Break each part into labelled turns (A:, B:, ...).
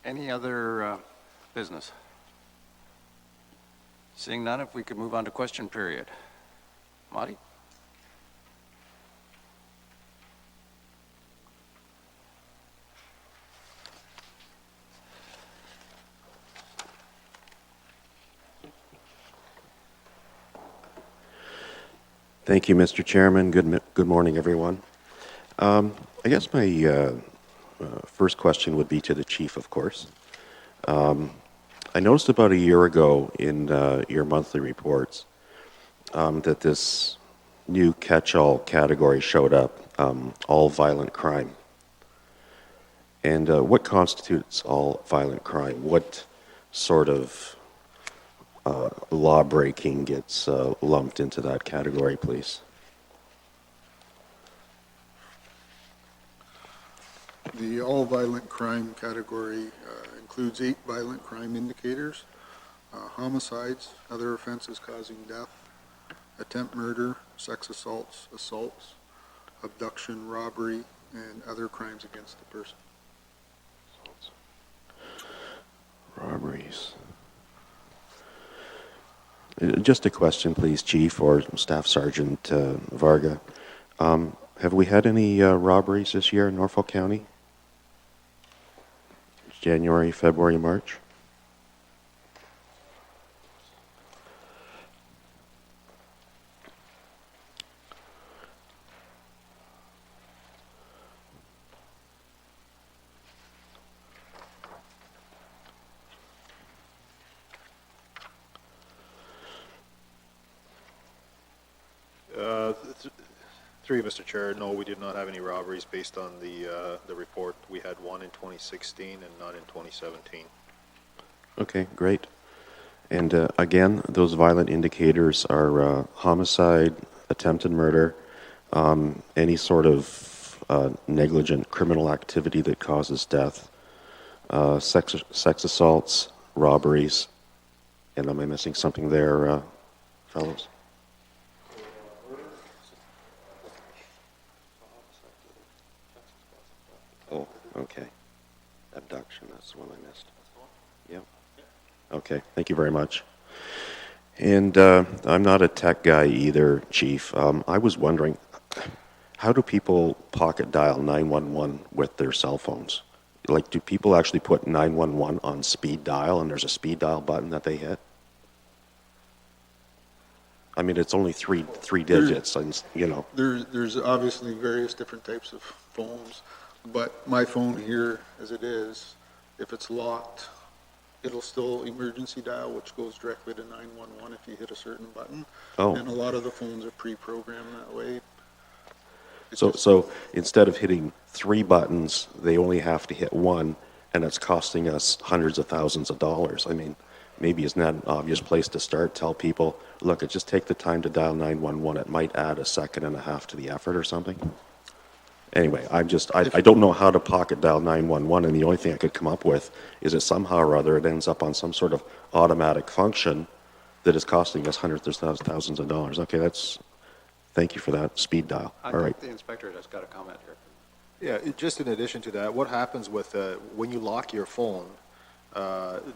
A: Any other business? Seeing none, if we could move on to question period. Marty?
B: Thank you, Mr. Chairman. Good morning, everyone. I guess my first question would be to the chief, of course. I noticed about a year ago in your monthly reports that this new catch-all category showed up, all violent crime. And what constitutes all violent crime? What sort of law breaking gets lumped into that category, please?
C: The all violent crime category includes 8 violent crime indicators: homicides, other offenses causing death, attempt murder, sex assaults, abduction, robbery, and other crimes against the person.
B: Robberies. Just a question, please, Chief or Staff Sergeant Varga. Have we had any robberies this year in Norfolk County? January, February, March?
D: Through you, Mr. Chair, no, we did not have any robberies based on the report. We had one in 2016 and none in 2017.
B: Okay, great. And again, those violent indicators are homicide, attempted murder, any sort of negligent criminal activity that causes death, sex assaults, robberies, and am I missing something there, fellows? Oh, okay. Abduction, that's the one I missed. Yep. Okay, thank you very much. And I'm not a tech guy either, Chief. I was wondering, how do people pocket dial 911 with their cell phones? Like, do people actually put 911 on speed dial and there's a speed dial button that they hit? I mean, it's only three digits, and you know.
C: There's obviously various different types of phones, but my phone here, as it is, if it's locked, it'll still emergency dial, which goes directly to 911 if you hit a certain button.
B: Oh.
C: And a lot of the phones are pre-programmed that way.
B: So instead of hitting 3 buttons, they only have to hit 1, and it's costing us hundreds of thousands of dollars. I mean, maybe isn't that an obvious place to start? Tell people, look, just take the time to dial 911. It might add a second and a half to the effort or something. Anyway, I don't know how to pocket dial 911, and the only thing I could come up with is that somehow or other it ends up on some sort of automatic function that is costing us hundreds of thousands of dollars. Okay, thank you for that speed dial.
A: I
B: All right.
A: think the inspector has got a comment here.
D: Yeah, just in addition to that, what happens with when you lock your phone,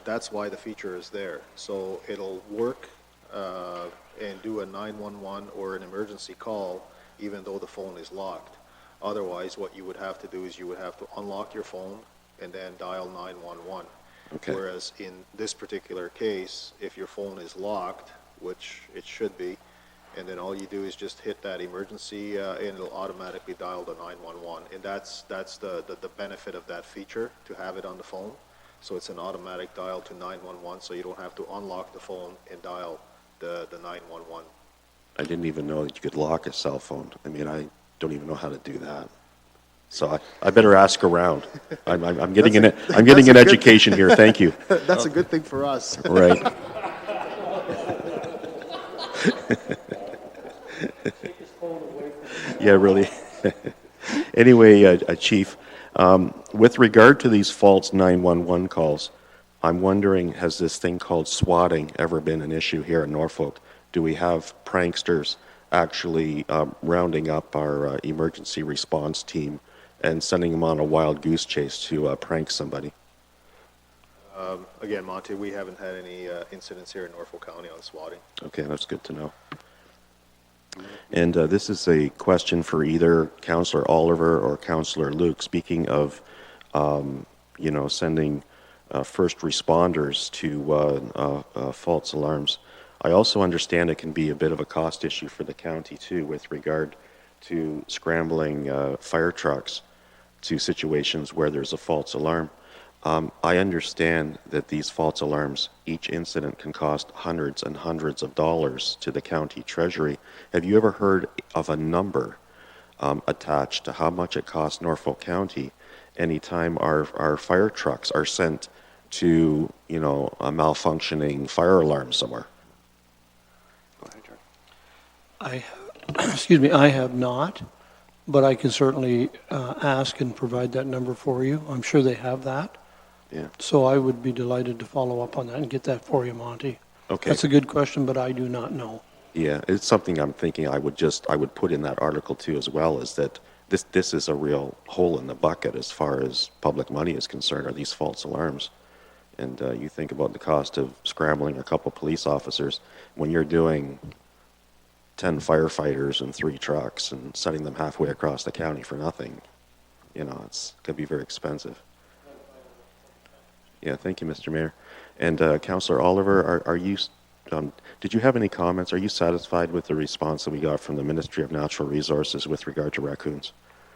D: that's why the feature is there. So it'll work and do a 911 or an emergency call even though the phone is locked. Otherwise, what you would have to do is you would have to unlock your phone and then dial 911.
B: Okay.
D: Whereas in this particular case, if your phone is locked, which it should be, and then all you do is just hit that emergency and it'll automatically dial the 911. And that's the benefit of that feature, to have it on the phone. So it's an automatic dial to 911, so you don't have to unlock the phone and dial the 911.
B: I didn't even know that you could lock a cell phone. I mean, I don't even know how to do that. So I better ask around. I'm getting an education here. Thank you.
D: That's a good thing for us.
B: Right. Yeah, really. Anyway, Chief, with regard to these false 911 calls, I'm wondering, has this thing called swatting ever been an issue here in Norfolk? Do we have pranksters actually rounding up our emergency response team and sending them on a wild goose chase to prank somebody?
D: Again, Monty, we haven't had any incidents here in Norfolk County on swatting.
B: Okay, that's good to know. And this is a question for either Councillor Oliver or Councillor Luke. Speaking of, sending first responders to false alarms, I also understand it can be a bit of a cost issue for the county too, with regard to scrambling fire trucks to situations where there's a false alarm. I understand that these false alarms, each incident can cost hundreds and hundreds of dollars to the county treasury. Have you ever heard of a number attached to how much it costs Norfolk County anytime our fire trucks are sent to, a malfunctioning fire alarm somewhere?
A: Go ahead,
E: I
A: George.
E: I have not, but I can certainly ask and provide that number for you. I'm sure they have that.
B: Yeah.
E: So I would be delighted to follow up on that and get that for you, Monty.
B: Okay.
E: That's a good question, but I do not know.
B: Yeah, it's something I'm thinking I would put in that article too as well, is that this is a real hole in the bucket as far as public money is concerned, are these false alarms. And you think about the cost of scrambling a couple police officers when you're doing 10 firefighters and 3 trucks and sending them halfway across the county for nothing. It's going to be very expensive. Yeah, thank you, Mr. Mayor. And Councillor Oliver, are you, did you have any comments? Are you satisfied with the response that we got from the Ministry of Natural Resources with regard to raccoons?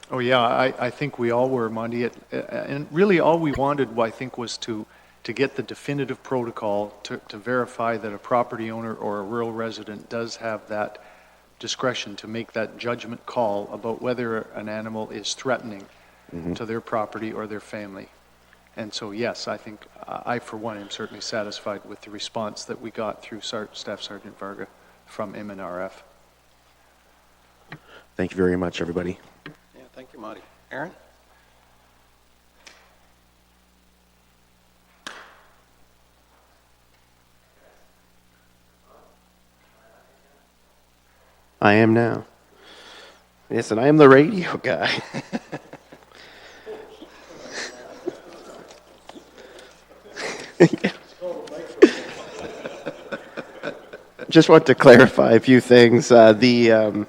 F: Oh, yeah, I think we all were, Monty. And really all we wanted, I think, was to get the definitive protocol to verify that a property owner or a rural resident does have that discretion to make that judgment call about whether an animal is threatening to their property or their family. And so, yes, I think I, for one, am certainly satisfied with the response that we got through Staff Sergeant Varga from MNRF.
B: Thank you very much, everybody.
A: Yeah, thank you, Marty. Aaron?
G: I am now. Yes, and I am the radio guy. Just want to clarify a few things. The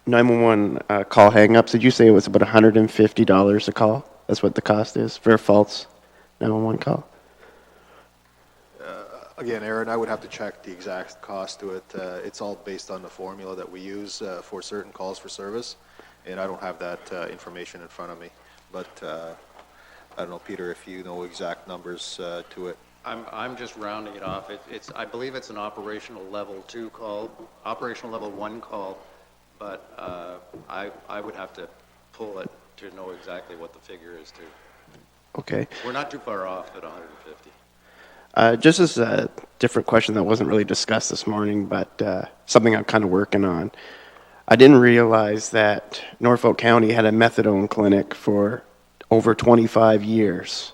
G: 911 call hang-ups, did you say it was about $150 a call? That's what the cost is for a false 911 call?
D: Again, Aaron, I would have to check the exact cost to it. It's all based on the formula that we use for certain calls for service, and I don't have that information in front of me. But I don't know, Peter, if you know exact numbers to it.
A: I'm just rounding it off. I believe it's an operational level 2 call, operational level 1 call, but I would have to pull it to know exactly what the figure is too.
G: Okay.
A: We're not too far off at 150.
G: Just as a different question that wasn't really discussed this morning, but something I'm kind of working on. I didn't realize that Norfolk County had a methadone clinic for over 25 years.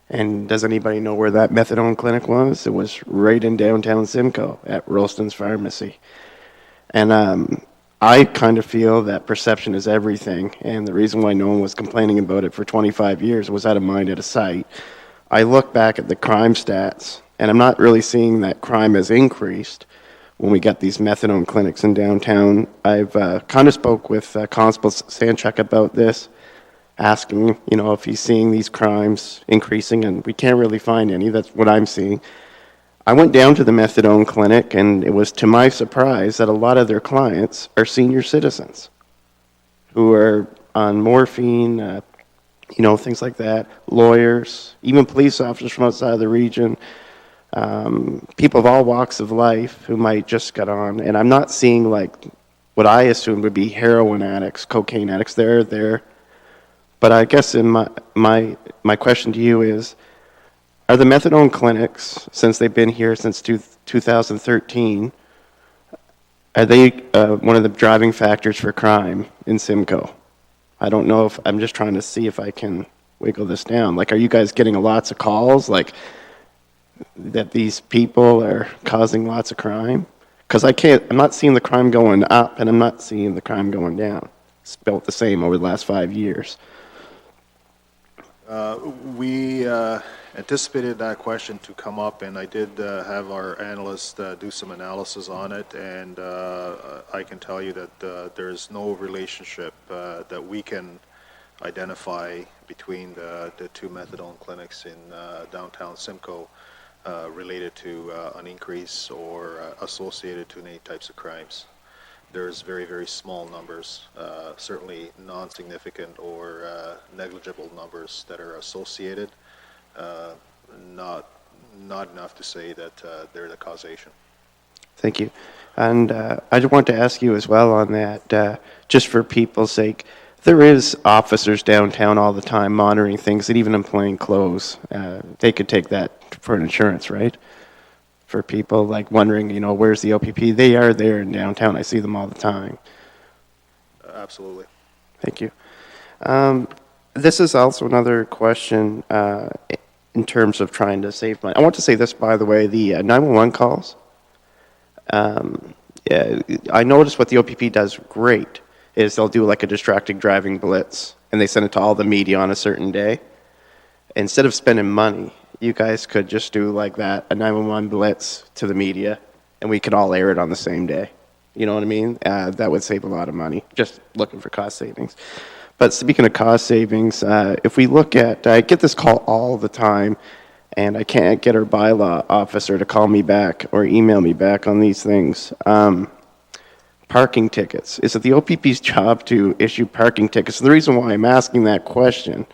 G: And does anybody know where that methadone clinic was? It was right in downtown Simcoe at Rolston's Pharmacy. And I kind of feel that perception is everything. And the reason why no one was complaining about it for 25 years was out of mind, out of sight. I look back at the crime stats, and I'm not really seeing that crime has increased when we get these methadone clinics in downtown. I've kind of spoke with Constable Sanchuk about this, asking, if he's seeing these crimes increasing, and we can't really find any. That's what I'm seeing. I went down to the methadone clinic, and it was to my surprise that a lot of their clients are senior citizens who are on morphine, things like that, lawyers, even police officers from outside of the region, people of all walks of life who might just get on. And I'm not seeing like what I assume would be heroin addicts, cocaine addicts. They're there. But I guess in my question to you is, are the methadone clinics, since they've been here since 2013, are they one of the driving factors for crime in Simcoe? I don't know if, I'm just trying to see if I can wiggle this down. Like, are you guys getting lots of calls, like, that these people are causing lots of crime? Because I'm not seeing the crime going up, and I'm not seeing the crime going down. It's built the same over the last 5 years.
D: anticipated that question to come up, and I did have our analyst do some analysis on it, and I can tell you that there's no relationship that we can identify between the two methadone clinics in downtown Simcoe related to an increase or associated to any types of crimes. There's very, very small numbers, certainly non-significant or negligible numbers that are associated, not enough to say that they're the causation.
G: Thank you. And I just want to ask you as well on that, just for people's sake, there is officers downtown all the time monitoring things, and even in plain clothes. They could take that for insurance, right? For people like wondering, you know, where's the OPP? They are there in downtown. I see them all the time.
D: Absolutely.
G: Thank you. This is also another question in terms of trying to save money. I want to say this, by the way, the 911 calls. Yeah, I noticed what the OPP does great is they'll do like a distracted driving blitz, and they send it to all the media on a certain day. Instead of spending money, you guys could just do like that, a 911 blitz to the media, and we could all air it on the same day. You know what I mean? That would save a lot of money, just looking for cost savings. But speaking of cost savings, if we look at, I get this call all the time, and I can't get our bylaw officer to call me back or email me back on these things. Parking tickets. Is it the OPP's job to issue parking tickets? And the reason why I'm asking that question,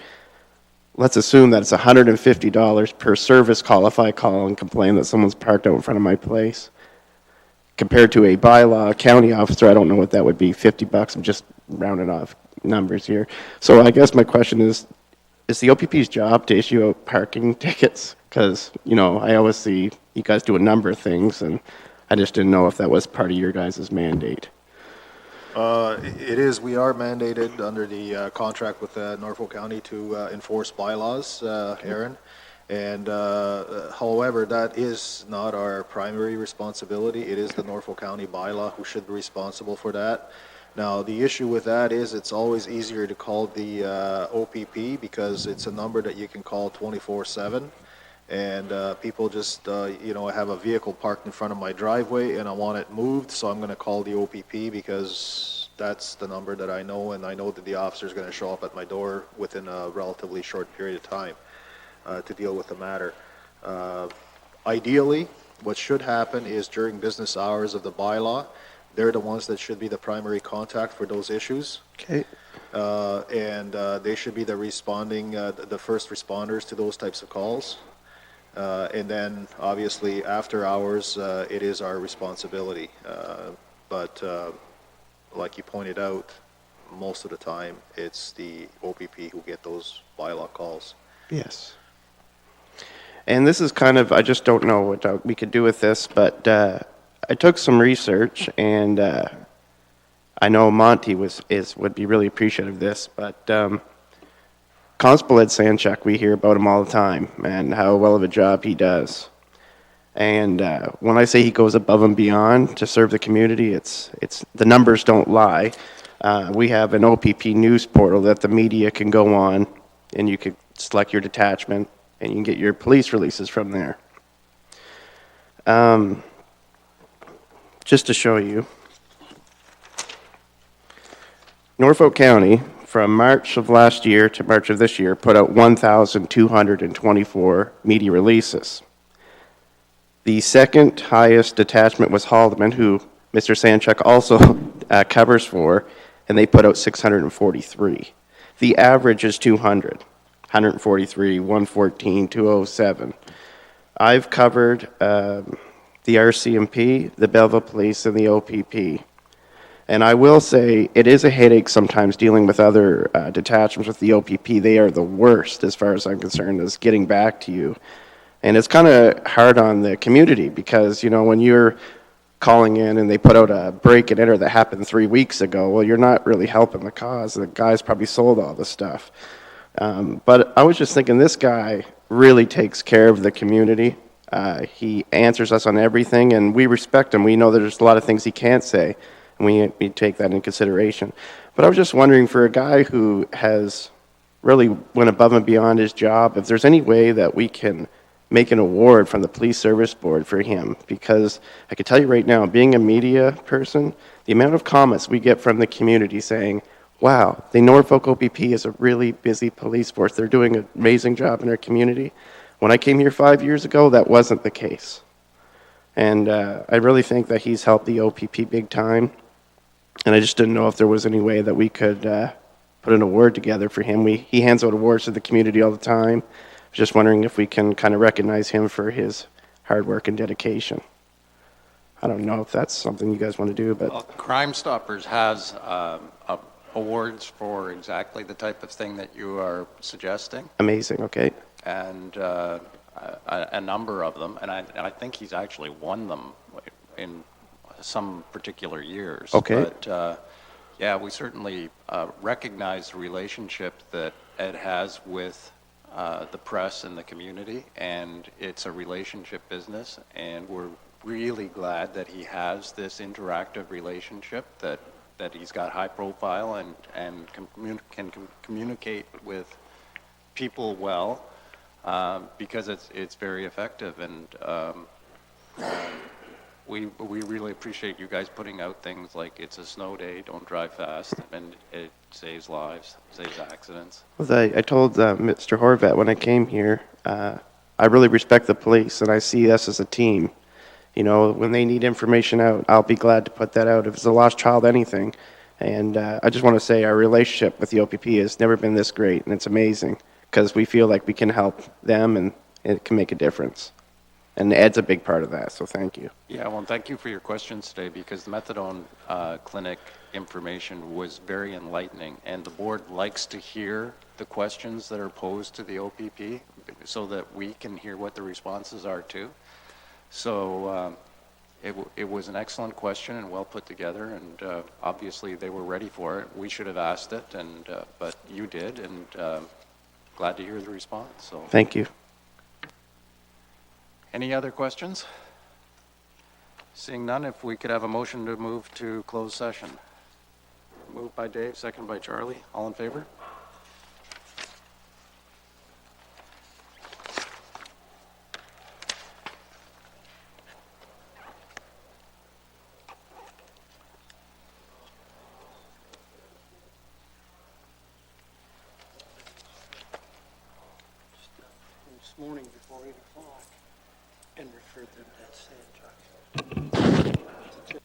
G: let's assume that it's $150 per service call if I call and complain that someone's parked out in front of my place. Compared to a bylaw county officer, I don't know what that would be, $50. I'm just rounding off numbers here. So I guess my question is the OPP's job to issue out parking tickets? Because, you know, I always see you guys do a number of things, and I just didn't know if that was part of your guys' mandate.
D: It is. We are mandated under the contract with Norfolk County to enforce bylaws, Aaron. And however, that is not our primary responsibility. It is the Norfolk County bylaw who should be responsible for that. Now, the issue with that is it's always easier to call the OPP because it's a number that you can call 24/7. And people just, you know, I have a vehicle parked in front of my driveway and I want it moved, so I'm going to call the OPP because that's the number that I know, and I know that the officer is going to show up at my door within a relatively short period of time to deal with the matter. Ideally, what should happen is during business hours of the bylaw, they're the ones that should be the primary contact for those issues.
G: Okay.
D: And they should be the the first responders to those types of calls. And then, obviously, after hours, it is our responsibility. But like you pointed out, most of the time, it's the OPP who get those bylaw calls.
G: Yes. And this is kind of, I just don't know what we could do with this, but I took some research, and I know Monty would be really appreciative of this, but Constable Ed Sanchuk, we hear about him all the time and how well of a job he does. And when I say he goes above and beyond to serve the community, it's the numbers don't lie. We have an OPP news portal that the media can go on, and you could select your detachment, and you can get your police releases from there. Just to show you, Norfolk County, from March of last year to March of this year, put out 1,224 media releases. The second highest detachment was Haldeman, who Mr. Sanchuk also covers for, and they put out 643. The average is 200, 143, 114, 207. I've covered the RCMP, the Belleville Police, and the OPP. And I will say, it is a headache sometimes dealing with other detachments with the OPP. They are the worst, as far as I'm concerned, is getting back to you. And it's kind of hard on the community because, you know, when you're calling in and they put out a break and enter that happened 3 weeks ago, well, you're not really helping the cause. The guy's probably sold all the stuff. But I was just thinking, this guy really takes care of the community. He answers us on everything, and we respect him. We know that there's a lot of things he can't say, and we take that into consideration. But I was just wondering, for a guy who has really went above and beyond his job. If there's any way that we can make an award from the police service board for him, because I can tell you right now, being a media person, the amount of comments we get from the community saying, wow, the Norfolk OPP is a really busy police force. They're doing an amazing job in their community. When I came here 5 years ago, that wasn't the case. And I really think that he's helped the OPP big time. And I just didn't know if there was any way that we could put an award together for him. He hands out awards to the community all the time. Just wondering if we can kind of recognize him for his hard work and dedication. I don't know if that's something you guys want to do, but
A: Well, Crime Stoppers has awards for exactly the type of thing that you are suggesting,
G: amazing, okay?
A: and a number of them, and I think he's actually won them in some particular years.
G: Okay.
A: But yeah, we certainly recognize the relationship that Ed has with the press and the community, and it's a relationship business, and we're really glad that he has this interactive relationship, that he's got high profile and can communicate with people well, because it's very effective, and we really appreciate you guys putting out things like it's a snow day, don't drive fast, and it saves lives, saves accidents.
G: Well, I told Mr. Horvat when I came here, I really respect the police, and I see us as a team. You know, when they need information out, I'll be glad to put that out. If it's a lost child, anything. And I just want to say our relationship with the OPP has never been this great, and it's amazing because we feel like we can help them, and it can make a difference. And Ed's a big part of that, so thank you.
A: Yeah, well, thank you for your questions today, because the methadone clinic information was very enlightening, and the board likes to hear the questions that are posed to the OPP so that we can hear what the responses are too. So it was an excellent question and well put together, and obviously they were ready for it. We should have asked it, and but you did, and glad to hear the response. So
G: Thank you.
A: any other questions? Seeing none, if we could have a motion to move to closed session. Moved by Dave, second by Charlie. All in favor?
E: This morning before 8 o'clock and referred them to that same judge.